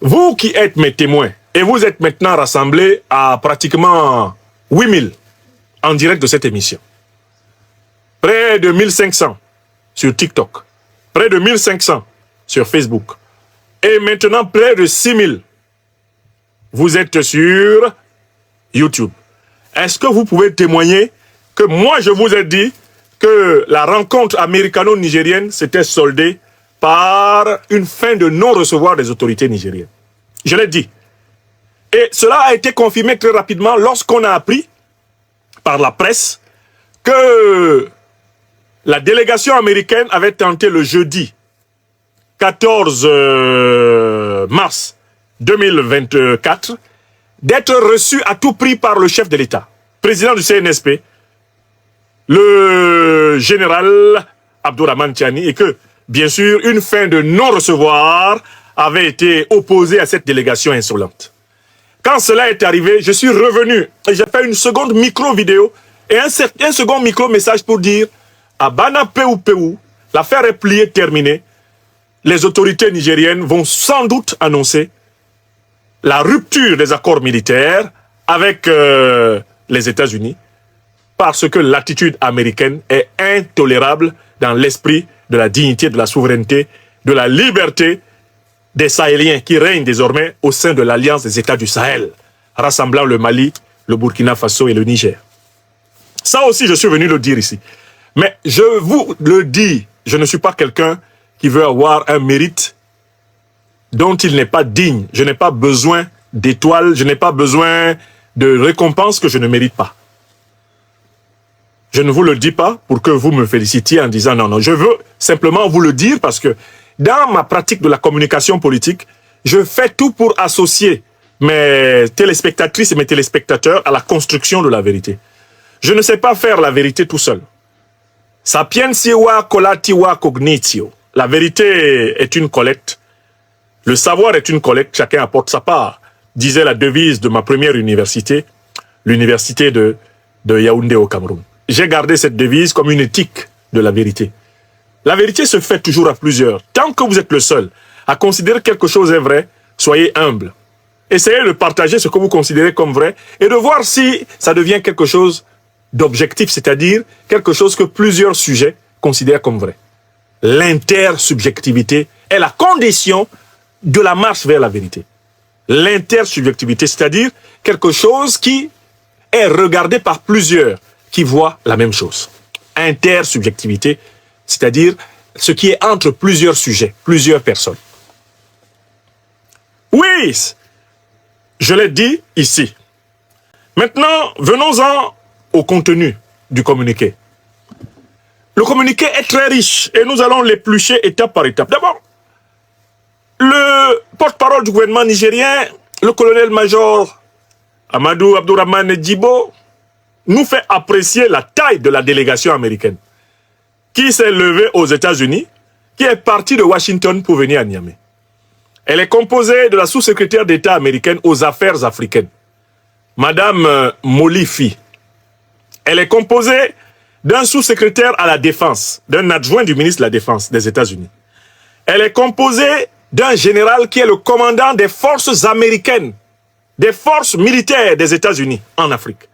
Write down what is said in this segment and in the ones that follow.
Vous qui êtes mes témoins, et vous êtes maintenant rassemblés à pratiquement 8000 en direct de cette émission. Près de 1500 sur TikTok. Près de 1500 sur Facebook. Et maintenant, près de 6000. Vous êtes sur YouTube. Est-ce que vous pouvez témoigner que moi, je vous ai dit que la rencontre américano-nigérienne s'était soldée par une fin de non-recevoir des autorités nigériennes? Je l'ai dit. Et cela a été confirmé très rapidement lorsqu'on a appris par la presse que la délégation américaine avait tenté le jeudi 14 mars 2024 d'être reçue à tout prix par le chef de l'État, président du CNSP, le général Abdourahmane Tiani, et que, bien sûr, une fin de non-recevoir avait été opposée à cette délégation insolente. Quand cela est arrivé, je suis revenu et j'ai fait une seconde micro-vidéo et un second micro-message pour dire à Bana Peu, l'affaire est pliée, terminée. Les autorités nigériennes vont sans doute annoncer la rupture des accords militaires avec les États-Unis parce que l'attitude américaine est intolérable dans l'esprit de la dignité, de la souveraineté, de la liberté des Sahéliens qui règnent désormais au sein de l'Alliance des États du Sahel, rassemblant le Mali, le Burkina Faso et le Niger. Ça aussi, je suis venu le dire ici. Mais je vous le dis, je ne suis pas quelqu'un qui veut avoir un mérite dont il n'est pas digne. Je n'ai pas besoin d'étoiles, je n'ai pas besoin de récompenses que je ne mérite pas. Je ne vous le dis pas pour que vous me félicitiez en disant non, non. Je veux simplement vous le dire parce que dans ma pratique de la communication politique, je fais tout pour associer mes téléspectatrices et mes téléspectateurs à la construction de la vérité. Je ne sais pas faire la vérité tout seul. Sapientiae collatiwa cognitio. La vérité est une collecte. Le savoir est une collecte. Chacun apporte sa part. Disait la devise de ma première université, l'université de Yaoundé au Cameroun. J'ai gardé cette devise comme une éthique de la vérité. La vérité se fait toujours à plusieurs. Tant que vous êtes le seul à considérer que quelque chose est vrai, soyez humble. Essayez de partager ce que vous considérez comme vrai et de voir si ça devient quelque chose d'objectif, c'est-à-dire quelque chose que plusieurs sujets considèrent comme vrai. L'intersubjectivité est la condition de la marche vers la vérité. L'intersubjectivité, c'est-à-dire quelque chose qui est regardé par plusieurs qui voient la même chose. Intersubjectivité, c'est-à-dire ce qui est entre plusieurs sujets, plusieurs personnes. Oui, je l'ai dit ici. Maintenant, venons-en au contenu du communiqué. Le communiqué est très riche et nous allons l'éplucher étape par étape. D'abord, le porte-parole du gouvernement nigérien, le colonel-major Amadou Abdourahmane Djibo, nous fait apprécier la taille de la délégation américaine qui s'est levée aux États-Unis, qui est partie de Washington pour venir à Niamey. Elle est composée de la sous-secrétaire d'État américaine aux affaires africaines, Madame Molifi. Elle est composée d'un sous-secrétaire à la défense, d'un adjoint du ministre de la Défense des États-Unis. Elle est composée d'un général qui est le commandant des forces américaines, des forces militaires des États-Unis en Afrique,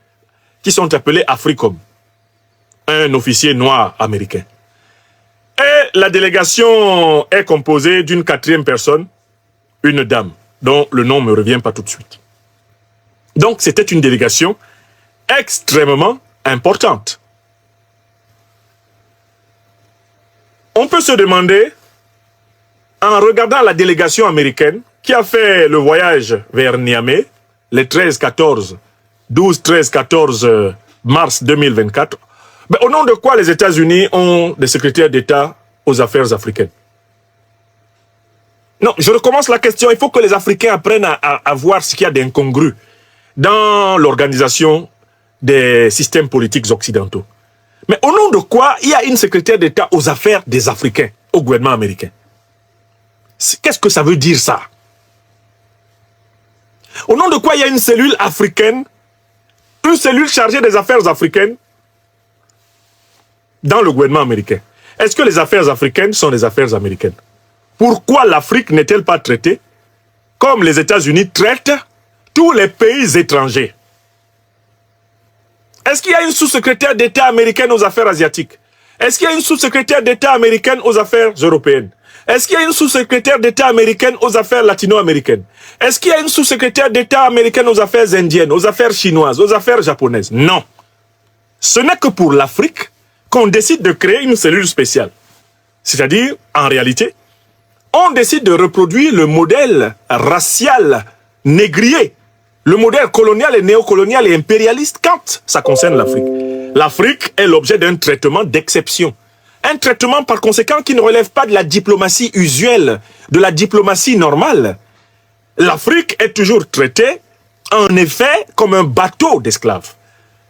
qui sont appelées AFRICOM, un officier noir américain. Et la délégation est composée d'une quatrième personne, une dame, dont le nom ne me revient pas tout de suite. Donc c'était une délégation extrêmement importante. On peut se demander, en regardant la délégation américaine qui a fait le voyage vers Niamey, les 12-13-14 mars 2024, au nom de quoi les États-Unis ont des secrétaires d'État aux affaires africaines? Non, je recommence la question. Il faut que les Africains apprennent à voir ce qu'il y a d'incongru dans l'organisation des systèmes politiques occidentaux. Mais au nom de quoi il y a une secrétaire d'État aux affaires des Africains au gouvernement américain? Qu'est-ce que ça veut dire ça? Au nom de quoi il y a une cellule africaine, une cellule chargée des affaires africaines dans le gouvernement américain? Est-ce que les affaires africaines sont des affaires américaines? Pourquoi l'Afrique n'est-elle pas traitée comme les États-Unis traitent tous les pays étrangers. Est-ce qu'il y a une sous-secrétaire d'État américaine aux affaires asiatiques? Est-ce qu'il y a une sous-secrétaire d'État américaine aux affaires européennes? Est-ce qu'il y a une sous-secrétaire d'État américaine aux affaires latino-américaines? Est-ce qu'il y a une sous-secrétaire d'État américaine aux affaires indiennes, aux affaires chinoises, aux affaires japonaises? Non. Ce n'est que pour l'Afrique qu'on décide de créer une cellule spéciale. C'est-à-dire, en réalité, on décide de reproduire le modèle racial négrier, le modèle colonial et néocolonial et impérialiste quand ça concerne l'Afrique. L'Afrique est l'objet d'un traitement d'exception. Un traitement par conséquent qui ne relève pas de la diplomatie usuelle, de la diplomatie normale. L'Afrique est toujours traitée, en effet, comme un bateau d'esclaves.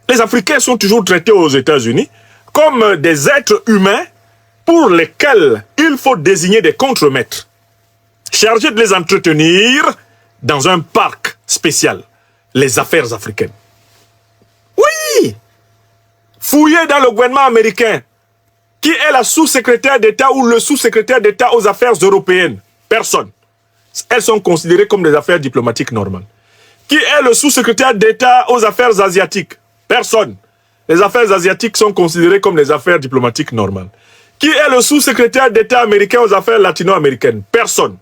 Les Africains sont toujours traités aux États-Unis comme des êtres humains pour lesquels il faut désigner des contremaîtres, chargés de les entretenir dans un parc spécial, les affaires africaines. Oui! Fouillez dans le gouvernement américain, qui est la sous-secrétaire d'État ou le sous-secrétaire d'État aux affaires européennes? Personne. Elles sont considérées comme des affaires diplomatiques normales. Qui est le sous-secrétaire d'État aux affaires asiatiques? Personne. Les affaires asiatiques sont considérées comme des affaires diplomatiques normales. Qui est le sous-secrétaire d'État américain aux affaires latino-américaines? Personne.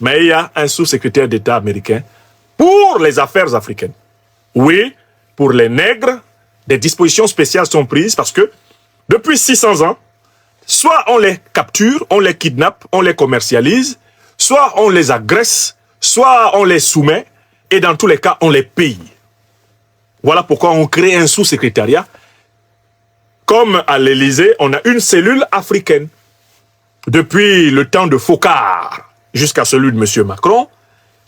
Mais il y a un sous-secrétaire d'État américain pour les affaires africaines. Oui, pour les nègres, des dispositions spéciales sont prises parce que depuis 600 ans, soit on les capture, on les kidnappe, on les commercialise, soit on les agresse, soit on les soumet, et dans tous les cas, on les paye. Voilà pourquoi on crée un sous-secrétariat. Comme à l'Élysée, on a une cellule africaine. Depuis le temps de Focard jusqu'à celui de M. Macron,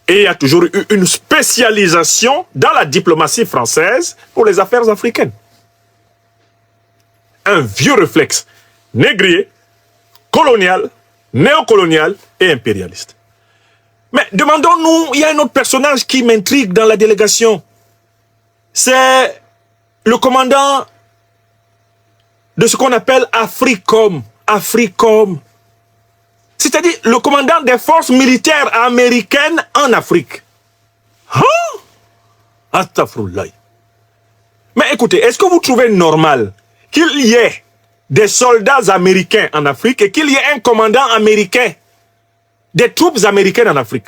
et il y a toujours eu une spécialisation dans la diplomatie française pour les affaires africaines. Un vieux réflexe négrier, colonial, néocolonial et impérialiste. Mais demandons-nous, il y a un autre personnage qui m'intrigue dans la délégation. C'est le commandant de ce qu'on appelle Africom. Africom. C'est-à-dire le commandant des forces militaires américaines en Afrique. Hein? Astaghfirullah. Mais écoutez, est-ce que vous trouvez normal qu'il y ait des soldats américains en Afrique et qu'il y ait un commandant américain, des troupes américaines en Afrique?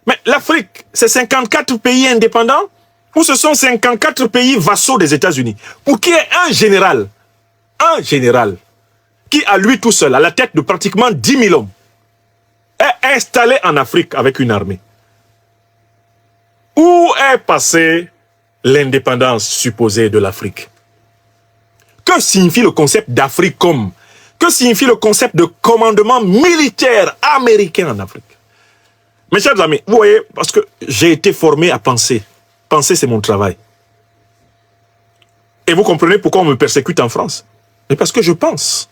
Mais l'Afrique, c'est 54 pays indépendants ou ce sont 54 pays vassaux des États-Unis? Pour qu'il y ait un général qui, à lui tout seul, à la tête de pratiquement 10 000 hommes, est installé en Afrique avec une armée. Où est passée l'indépendance supposée de l'Afrique? Que signifie le concept d'Africom? Que signifie le concept de commandement militaire américain en Afrique? Mes chers amis, vous voyez, parce que j'ai été formé à penser. Penser, c'est mon travail. Et vous comprenez pourquoi on me persécute en France? Mais parce que je pense.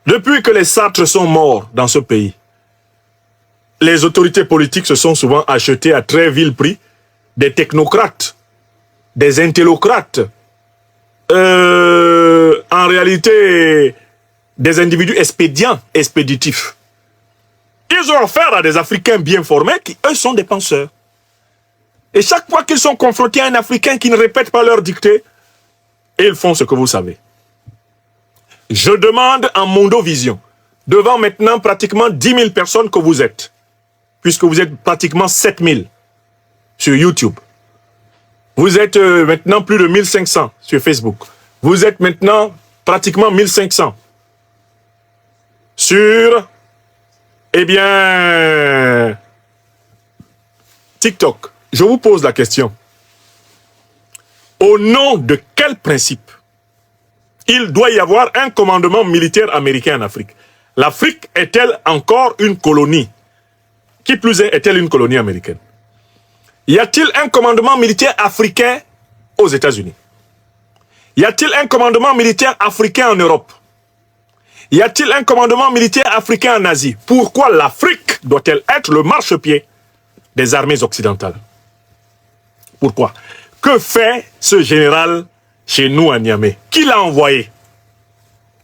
Depuis que les Sartres sont morts dans ce pays, les autorités politiques se sont souvent achetées à très vil prix des technocrates, des intellocrates, en réalité des individus expéditifs. Ils ont affaire à des Africains bien formés qui, eux, sont des penseurs. Et chaque fois qu'ils sont confrontés à un Africain qui ne répète pas leur dictée, ils font ce que vous savez. Je demande en Mondovision, devant maintenant pratiquement 10 000 personnes que vous êtes, puisque vous êtes pratiquement 7 000 sur YouTube. Vous êtes maintenant plus de 1500 sur Facebook. Vous êtes maintenant pratiquement 1500 sur, eh bien, TikTok. Je vous pose la question. Au nom de quel principe il doit y avoir un commandement militaire américain en Afrique? L'Afrique est-elle encore une colonie? Qui plus est-elle une colonie américaine? Y a-t-il un commandement militaire africain aux États-Unis? Y a-t-il un commandement militaire africain en Europe? Y a-t-il un commandement militaire africain en Asie? Pourquoi l'Afrique doit-elle être le marchepied des armées occidentales? Pourquoi? Que fait ce général chez nous à Niamey? Qui l'a envoyé?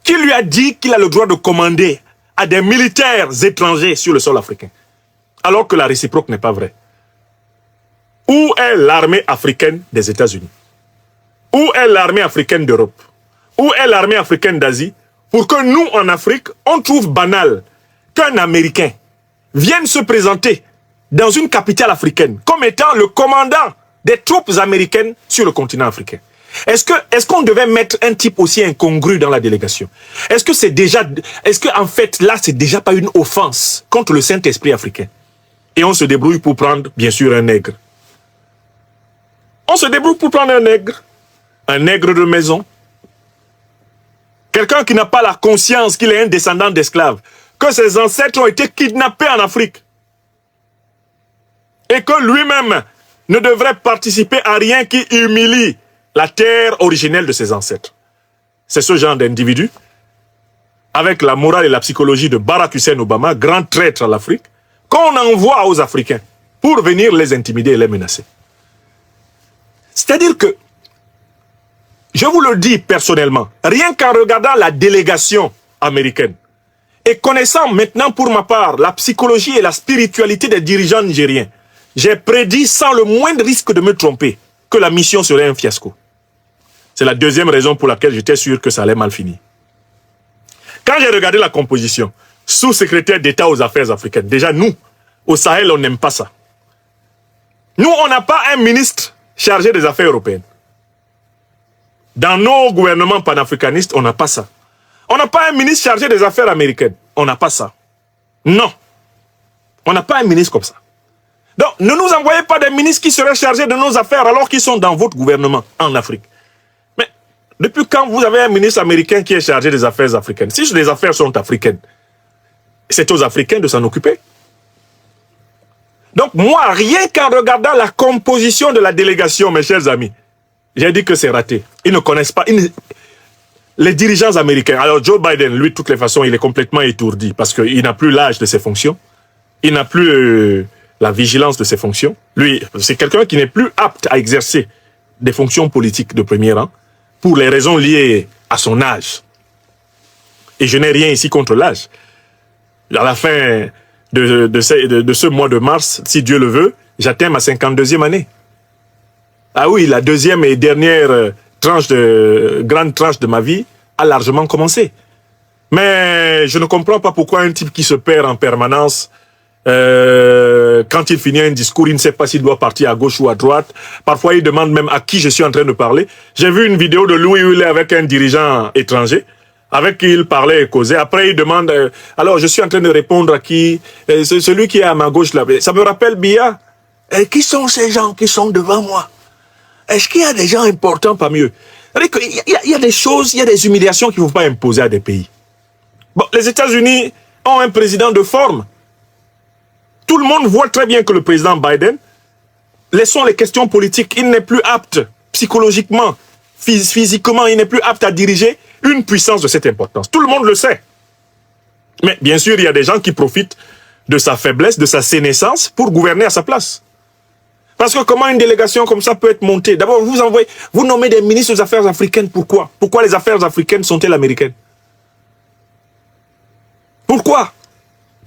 Qui lui a dit qu'il a le droit de commander à des militaires étrangers sur le sol africain? alors que la réciproque n'est pas vraie. Où est l'armée africaine des États-Unis? Où est l'armée africaine d'Europe? Où est l'armée africaine d'Asie? Pour que nous, en Afrique, on trouve banal qu'un Américain vienne se présenter dans une capitale africaine comme étant le commandant des troupes américaines sur le continent africain. Est-ce qu'on devait mettre un type aussi incongru dans la délégation? Est-ce que en fait, là, c'est déjà pas une offense contre le Saint-Esprit africain? Et on se débrouille pour prendre, bien sûr, un nègre. On se débrouille pour prendre un nègre de maison. Quelqu'un qui n'a pas la conscience qu'il est un descendant d'esclaves, que ses ancêtres ont été kidnappés en Afrique. Et que lui-même ne devrait participer à rien qui humilie la terre originelle de ses ancêtres. C'est ce genre d'individu, avec la morale et la psychologie de Barack Hussein Obama, grand traître à l'Afrique, qu'on envoie aux Africains pour venir les intimider et les menacer. C'est-à-dire que, je vous le dis personnellement, rien qu'en regardant la délégation américaine et connaissant maintenant pour ma part la psychologie et la spiritualité des dirigeants nigériens, j'ai prédit sans le moindre risque de me tromper que la mission serait un fiasco. C'est la deuxième raison pour laquelle j'étais sûr que ça allait mal finir. Quand j'ai regardé la composition, sous-secrétaire d'État aux affaires africaines, déjà nous, au Sahel, on n'aime pas ça. Nous, on n'a pas un ministre chargé des affaires européennes. Dans nos gouvernements panafricanistes, on n'a pas ça. On n'a pas un ministre chargé des affaires américaines. On n'a pas ça. Non. On n'a pas un ministre comme ça. Donc, ne nous envoyez pas des ministres qui seraient chargés de nos affaires alors qu'ils sont dans votre gouvernement en Afrique. Mais, depuis quand vous avez un ministre américain qui est chargé des affaires africaines? Si les affaires sont africaines, c'est aux Africains de s'en occuper. Donc, moi, rien qu'en regardant la composition de la délégation, mes chers amis, j'ai dit que c'est raté. Ils ne connaissent pas. Les dirigeants américains. Alors, Joe Biden, lui, de toutes les façons, il est complètement étourdi parce qu'il n'a plus l'âge de ses fonctions. Il n'a plus la vigilance de ses fonctions. Lui, c'est quelqu'un qui n'est plus apte à exercer des fonctions politiques de premier rang pour les raisons liées à son âge. Et je n'ai rien ici contre l'âge. À la fin de ce mois de mars, si Dieu le veut, j'atteins ma 52e année. Ah oui, la deuxième et dernière grande tranche de ma vie a largement commencé. Mais je ne comprends pas pourquoi un type qui se perd en permanence, quand il finit un discours, il ne sait pas s'il doit partir à gauche ou à droite. Parfois, il demande même à qui je suis en train de parler. J'ai vu une vidéo de Louis Huillet avec un dirigeant étranger, avec qui il parlait et causait. Après, il demande, alors je suis en train de répondre à qui? Celui qui est à ma gauche là. Ça me rappelle Biya. Et qui sont ces gens qui sont devant moi? Est-ce qu'il y a des gens importants parmi eux? Il y a des choses, il y a des humiliations qu'il ne faut pas imposer à des pays. Bon, les États-Unis ont un président de forme. Tout le monde voit très bien que le président Biden, laissons les questions politiques, il n'est plus apte psychologiquement, physiquement, il n'est plus apte à diriger une puissance de cette importance. Tout le monde le sait. Mais bien sûr, il y a des gens qui profitent de sa faiblesse, de sa sénescence pour gouverner à sa place. Parce que comment une délégation comme ça peut être montée? D'abord, vous nommez des ministres des Affaires africaines. Pourquoi? Pourquoi les affaires africaines sont-elles américaines? Pourquoi?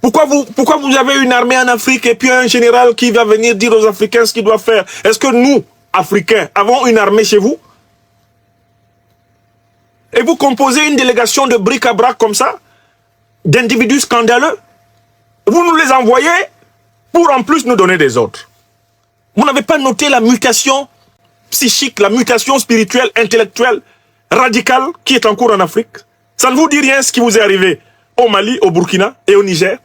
Pourquoi vous avez une armée en Afrique et puis un général qui va venir dire aux Africains ce qu'ils doivent faire? Est-ce que nous, Africains, avons une armée chez vous? Et vous composez une délégation de bric-à-brac comme ça? D'individus scandaleux? Vous nous les envoyez pour en plus nous donner des ordres. Vous n'avez pas noté la mutation psychique, la mutation spirituelle, intellectuelle, radicale qui est en cours en Afrique? Ça ne vous dit rien ce qui vous est arrivé au Mali, au Burkina et au Niger?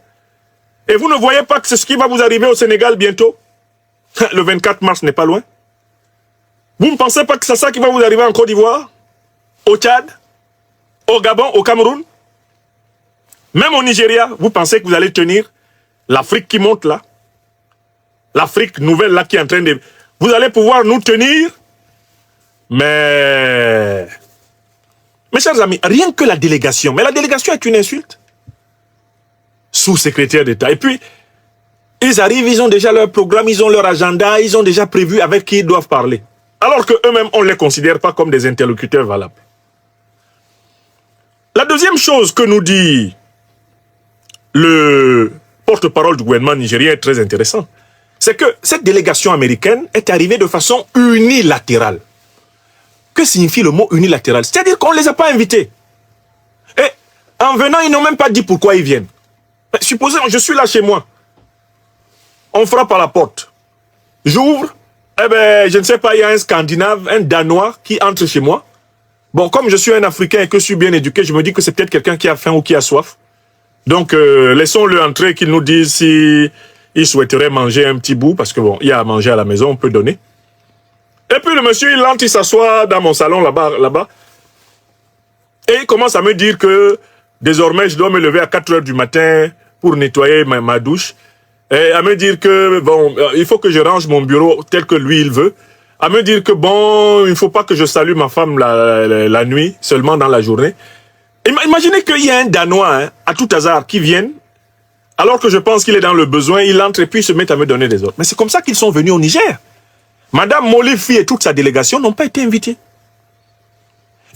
Et vous ne voyez pas que c'est ce qui va vous arriver au Sénégal bientôt? Le 24 mars n'est pas loin. Vous ne pensez pas que c'est ça qui va vous arriver en Côte d'Ivoire? Au Tchad? Au Gabon? Au Cameroun? Même au Nigeria, vous pensez que vous allez tenir l'Afrique qui monte là? L'Afrique nouvelle là qui est en train de... Vous allez pouvoir nous tenir? Mais... Mes chers amis, rien que la délégation. Mais la délégation est une insulte. Sous-secrétaire d'État. Et puis, ils arrivent, ils ont déjà leur programme, ils ont leur agenda, ils ont déjà prévu avec qui ils doivent parler. Alors qu'eux-mêmes, on ne les considère pas comme des interlocuteurs valables. La deuxième chose que nous dit le porte-parole du gouvernement nigérien est très intéressant. C'est que cette délégation américaine est arrivée de façon unilatérale. Que signifie le mot unilatéral? C'est-à-dire qu'on ne les a pas invités. Et en venant, ils n'ont même pas dit pourquoi ils viennent. Supposons, je suis là chez moi. On frappe à la porte. J'ouvre. Eh bien, je ne sais pas, il y a un Scandinave, un Danois qui entre chez moi. Bon, comme je suis un Africain et que je suis bien éduqué, je me dis que c'est peut-être quelqu'un qui a faim ou qui a soif. Donc, laissons-le entrer, qu'il nous dise si il souhaiterait manger un petit bout, parce que bon, il y a à manger à la maison, on peut donner. Et puis le monsieur, il entre, il s'assoit dans mon salon là-bas. Et il commence à me dire que désormais, je dois me lever à 4 heures du matin pour nettoyer ma douche. Et à me dire que, bon, il faut que je range mon bureau tel que lui, il veut. À me dire que, bon, il ne faut pas que je salue ma femme la nuit, seulement dans la journée. Imaginez qu'il y a un Danois, hein, à tout hasard, qui vienne, alors que je pense qu'il est dans le besoin, il entre et puis il se met à me donner des ordres. Mais c'est comme ça qu'ils sont venus au Niger. Madame Molifi et toute sa délégation n'ont pas été invités.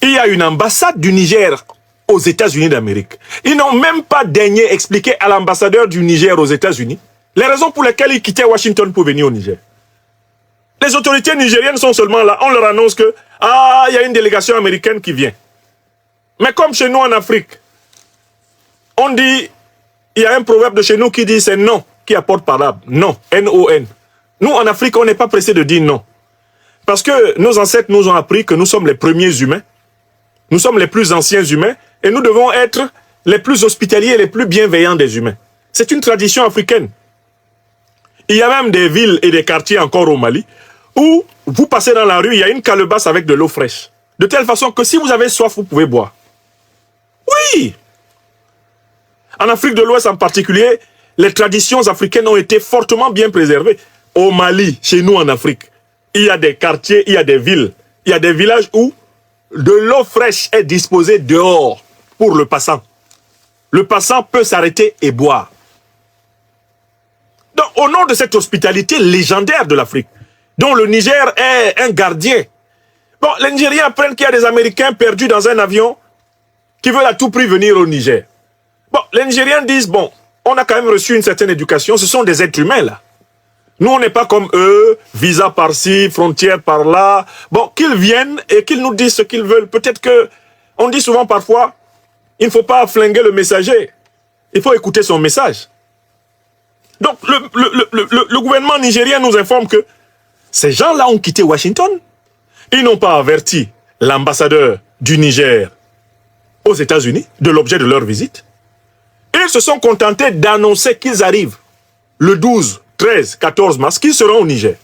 Il y a une ambassade du Niger aux États-Unis d'Amérique. Ils n'ont même pas daigné expliquer à l'ambassadeur du Niger aux États-Unis les raisons pour lesquelles il quittait Washington pour venir au Niger. Les autorités nigériennes sont seulement là. On leur annonce que, il y a une délégation américaine qui vient. Mais comme chez nous en Afrique, on dit, il y a un proverbe de chez nous qui dit c'est non qui apporte parole. Non, N-O-N. Nous en Afrique, on n'est pas pressé de dire non. Parce que nos ancêtres nous ont appris que nous sommes les premiers humains. Nous sommes les plus anciens humains et nous devons être les plus hospitaliers et les plus bienveillants des humains. C'est une tradition africaine. Il y a même des villes et des quartiers encore au Mali où vous passez dans la rue, il y a une calebasse avec de l'eau fraîche. De telle façon que si vous avez soif, vous pouvez boire. Oui! En Afrique de l'Ouest en particulier, les traditions africaines ont été fortement bien préservées. Au Mali, chez nous en Afrique, il y a des quartiers, il y a des villes, il y a des villages où de l'eau fraîche est disposée dehors pour le passant. Le passant peut s'arrêter et boire. Donc, au nom de cette hospitalité légendaire de l'Afrique, dont le Niger est un gardien, bon, les Nigériens apprennent qu'il y a des Américains perdus dans un avion qui veulent à tout prix venir au Niger. Bon, les Nigériens disent, bon, on a quand même reçu une certaine éducation, ce sont des êtres humains là. Nous, on n'est pas comme eux, visa par-ci, frontière par-là. Bon, qu'ils viennent et qu'ils nous disent ce qu'ils veulent. Peut-être que, on dit souvent parfois, il ne faut pas flinguer le messager. Il faut écouter son message. Donc, le gouvernement nigérien nous informe que ces gens-là ont quitté Washington. Ils n'ont pas averti l'ambassadeur du Niger aux États-Unis de l'objet de leur visite. Ils se sont contentés d'annoncer qu'ils arrivent le 12, 13, 14 mars, qu'ils seront au Niger.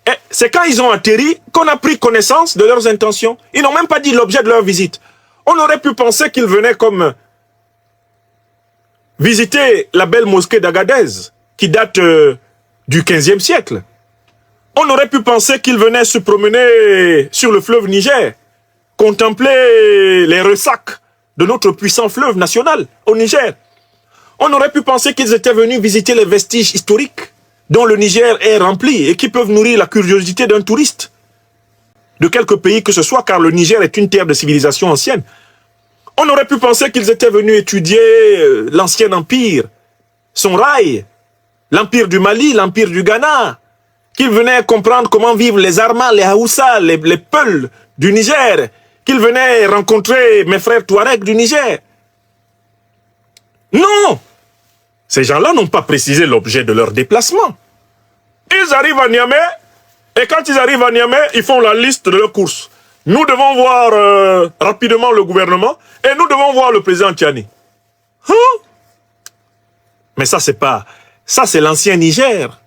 Et c'est quand ils ont atterri qu'on a pris connaissance de leurs intentions. Ils n'ont même pas dit l'objet de leur visite. On aurait pu penser qu'ils venaient comme visiter la belle mosquée d'Agadez, qui date du 15e siècle. On aurait pu penser qu'ils venaient se promener sur le fleuve Niger, contempler les ressacs de notre puissant fleuve national au Niger. On aurait pu penser qu'ils étaient venus visiter les vestiges historiques dont le Niger est rempli et qui peuvent nourrir la curiosité d'un touriste de quelque pays que ce soit, car le Niger est une terre de civilisation ancienne. On aurait pu penser qu'ils étaient venus étudier l'ancien empire, son rail, l'empire du Mali, l'empire du Ghana, qu'ils venaient comprendre comment vivent les Armas, les Haoussa, les Peuls du Niger, qu'ils venaient rencontrer mes frères Touaregs du Niger. Non! Ces gens-là n'ont pas précisé l'objet de leur déplacement. Ils arrivent à Niamey, et quand ils arrivent à Niamey, ils font la liste de leurs courses. Nous devons voir rapidement le gouvernement, et nous devons voir le président Tchani. Hein? Mais ça, c'est pas... Ça, c'est l'ancien Niger.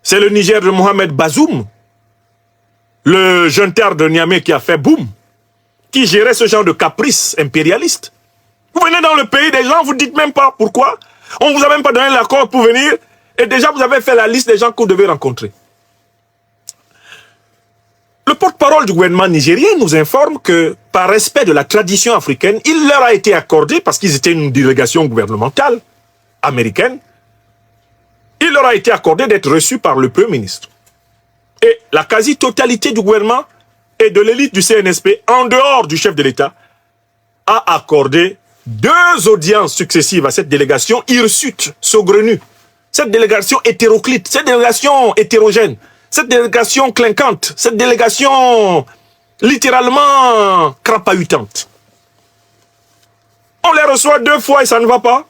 C'est le Niger de Mohamed Bazoum, le junteur de Niamey qui a fait boum, qui gérait ce genre de caprice impérialiste. Vous venez dans le pays des gens, vous ne dites même pas pourquoi. On ne vous a même pas donné l'accord pour venir. Et déjà, vous avez fait la liste des gens que vous devez rencontrer. Le porte-parole du gouvernement nigérien nous informe que, par respect de la tradition africaine, il leur a été accordé, parce qu'ils étaient une délégation gouvernementale américaine, il leur a été accordé d'être reçus par le Premier ministre. Et la quasi-totalité du gouvernement et de l'élite du CNSP, en dehors du chef de l'État, a accordé 2 audiences successives à cette délégation hirsute, saugrenue. Cette délégation hétéroclite, cette délégation hétérogène, cette délégation clinquante, cette délégation littéralement crapahutante. On les reçoit 2 fois et ça ne va pas.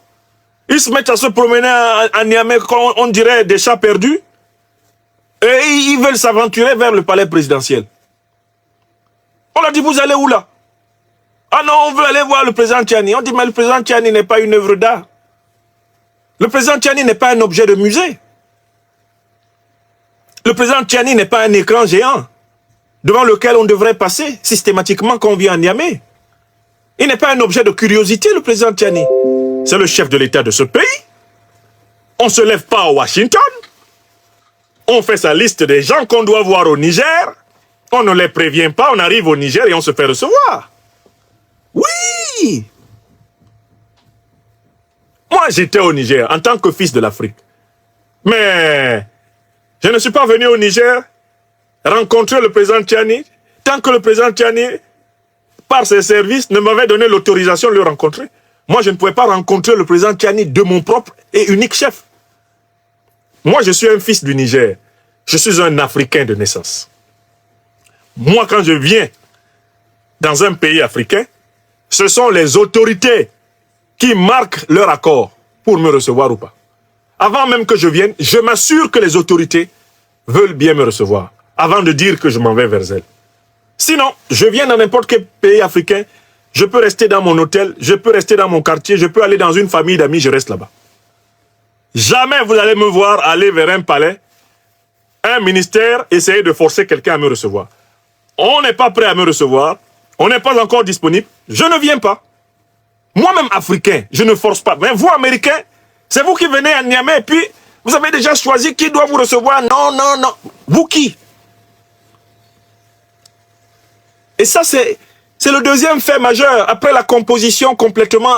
Ils se mettent à se promener à Niamey, on dirait des chats perdus. Et ils veulent s'aventurer vers le palais présidentiel. On leur dit, vous allez où là? Ah non, on veut aller voir le président Tchiani. On dit, mais le président Tchiani n'est pas une œuvre d'art. Le président Tchiani n'est pas un objet de musée. Le président Tchiani n'est pas un écran géant devant lequel on devrait passer systématiquement quand on vient à Niamey. Il n'est pas un objet de curiosité, le président Tchiani. C'est le chef de l'État de ce pays. On ne se lève pas à Washington. On fait sa liste des gens qu'on doit voir au Niger. On ne les prévient pas, on arrive au Niger et on se fait recevoir. Oui! Moi, j'étais au Niger en tant que fils de l'Afrique. Mais je ne suis pas venu au Niger rencontrer le président Tchiani tant que le président Tchiani, par ses services, ne m'avait donné l'autorisation de le rencontrer. Moi, je ne pouvais pas rencontrer le président Tchiani de mon propre et unique chef. Moi, je suis un fils du Niger. Je suis un Africain de naissance. Moi, quand je viens dans un pays africain, ce sont les autorités qui marquent leur accord pour me recevoir ou pas. Avant même que je vienne, je m'assure que les autorités veulent bien me recevoir, avant de dire que je m'en vais vers elles. Sinon, je viens dans n'importe quel pays africain, je peux rester dans mon hôtel, je peux rester dans mon quartier, je peux aller dans une famille d'amis, je reste là-bas. Jamais vous allez me voir aller vers un palais, un ministère, essayer de forcer quelqu'un à me recevoir. On n'est pas prêt à me recevoir, on n'est pas encore disponible, je ne viens pas. Moi-même africain, je ne force pas. Mais vous, américains, c'est vous qui venez à Niamey et puis vous avez déjà choisi qui doit vous recevoir. Non, non, non. Vous qui? Et ça, c'est le deuxième fait majeur, après la composition complètement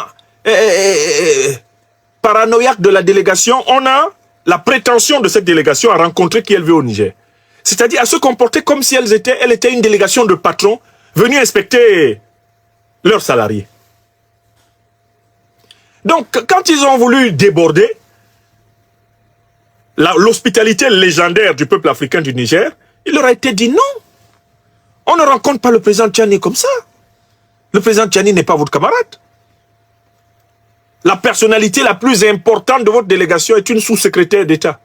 paranoïaque de la délégation. On a la prétention de cette délégation à rencontrer qui elle veut au Niger. C'est-à-dire à se comporter comme si elle était une délégation de patrons venus inspecter leurs salariés. Donc, quand ils ont voulu déborder l'hospitalité légendaire du peuple africain du Niger, il leur a été dit non. On ne rencontre pas le président Tchiani comme ça. Le président Tchiani n'est pas votre camarade. La personnalité la plus importante de votre délégation est une sous-secrétaire d'État.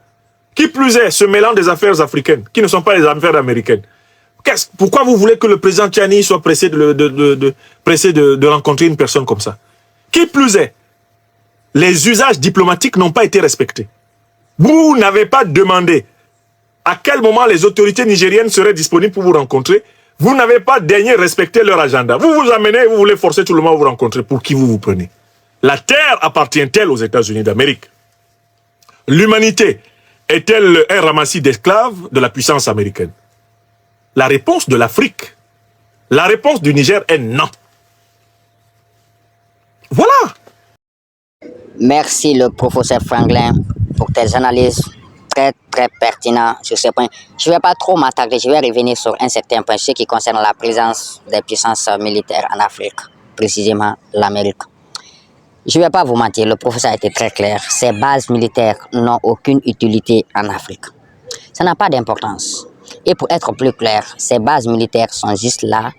Qui plus est, se mêlant des affaires africaines, qui ne sont pas les affaires américaines. Pourquoi vous voulez que le président Tchiani soit pressé de rencontrer une personne comme ça? Qui plus est, les usages diplomatiques n'ont pas été respectés. Vous n'avez pas demandé à quel moment les autorités nigériennes seraient disponibles pour vous rencontrer. Vous n'avez pas daigné respecter leur agenda. Vous vous amenez, vous voulez forcer tout le monde à vous rencontrer. Pour qui vous vous prenez? La terre appartient-elle aux États-Unis d'Amérique? L'humanité est-elle un ramassis d'esclaves de la puissance américaine? La réponse de l'Afrique, la réponse du Niger est non. Voilà. Merci le professeur Franklin pour tes analyses très pertinentes sur ce point. Je ne vais pas trop m'attarder, je vais revenir sur un certain point, ce qui concerne la présence des puissances militaires en Afrique, précisément l'Amérique. Je ne vais pas vous mentir, le professeur a été très clair. Ces bases militaires n'ont aucune utilité en Afrique. Ça n'a pas d'importance. Et pour être plus clair, ces bases militaires sont juste là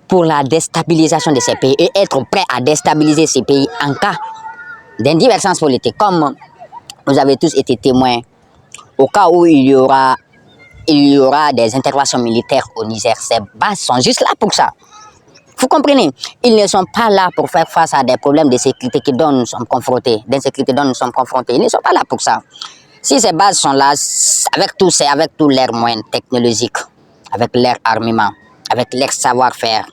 pour la déstabilisation de ces pays et être prêt à déstabiliser ces pays en cas d'indivergence politique. Comme vous avez tous été témoins, au cas où il y aura des interventions militaires au Niger, ces bases sont juste là pour ça. Vous comprenez? Ils ne sont pas là pour faire face à des problèmes de sécurité dont nous sommes confrontés, d'insécurité dont nous sommes confrontés. Ils ne sont pas là pour ça. Si ces bases sont là, avec tous leurs moyens technologiques, avec leur armement, avec leur savoir-faire,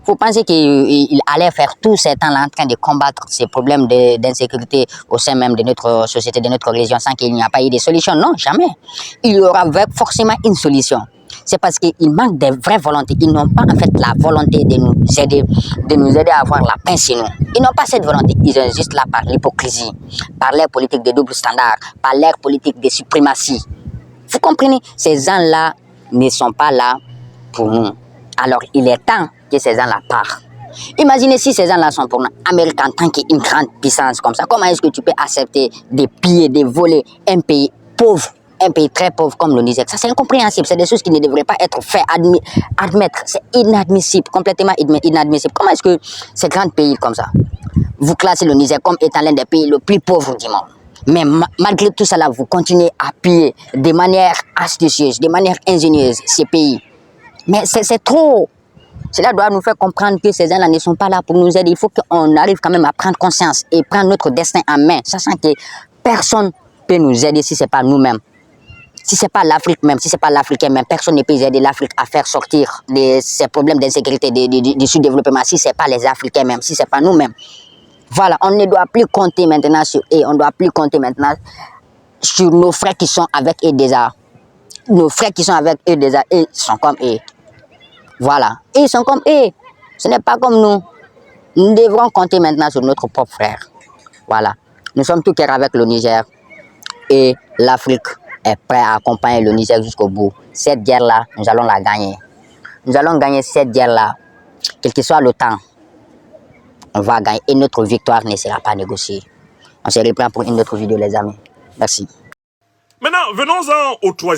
vous pensez qu'ils allaient faire tout ce temps-là en train de combattre ces problèmes d'insécurité au sein même de notre société, de notre religion, sans qu'il n'y a pas eu de solution? Non, jamais. Il y aura forcément une solution. C'est parce qu'ils manquent de vraies volontés. Ils n'ont pas en fait la volonté de nous aider à avoir la paix chez nous. Ils n'ont pas cette volonté. Ils sont juste là par l'hypocrisie, par leur politique de double standard, par leur politique de suprématie. Vous comprenez? Ces gens-là ne sont pas là pour nous. Alors, il est temps que ces gens-là partent. Imaginez si ces gens-là sont pour l'Amérique en tant qu'une grande puissance comme ça. Comment est-ce que tu peux accepter de piller, de voler un pays pauvre, un pays très pauvre comme le Niger? Ça, c'est incompréhensible. C'est des choses qui ne devraient pas être faites, admettre. C'est inadmissible, complètement inadmissible. Comment est-ce que ces grands pays comme ça, vous classez le Niger comme étant l'un des pays les plus pauvres du monde? Mais malgré tout cela, vous continuez à piller de manière astucieuse, de manière ingénieuse ces pays. Mais c'est trop. Cela doit nous faire comprendre que ces gens-là ne sont pas là pour nous aider. Il faut qu'on arrive quand même à prendre conscience et prendre notre destin en main, sachant que personne ne peut nous aider si ce n'est pas nous-mêmes. Si ce n'est pas l'Afrique même, si ce n'est pas l'Africain même, personne ne peut aider l'Afrique à faire sortir ces problèmes d'insécurité, du sous-développement, si ce n'est pas les Africains même, si ce n'est pas nous-mêmes. Voilà, on ne doit plus compter maintenant sur eux, on ne doit plus compter maintenant sur nos frères qui sont avec eux déjà. Nos frères qui sont avec eux déjà, ils sont comme eux. Voilà, ils sont comme eux. Ce n'est pas comme nous. Nous devrons compter maintenant sur notre propre frère. Voilà, nous sommes tout cœur avec le Niger et l'Afrique est prête à accompagner le Niger jusqu'au bout. Cette guerre-là, nous allons la gagner. Nous allons gagner cette guerre-là, quel que soit le temps. On va gagner et notre victoire ne sera pas négociée. On se reprend pour une autre vidéo, les amis. Merci. Maintenant, venons-en au troisième.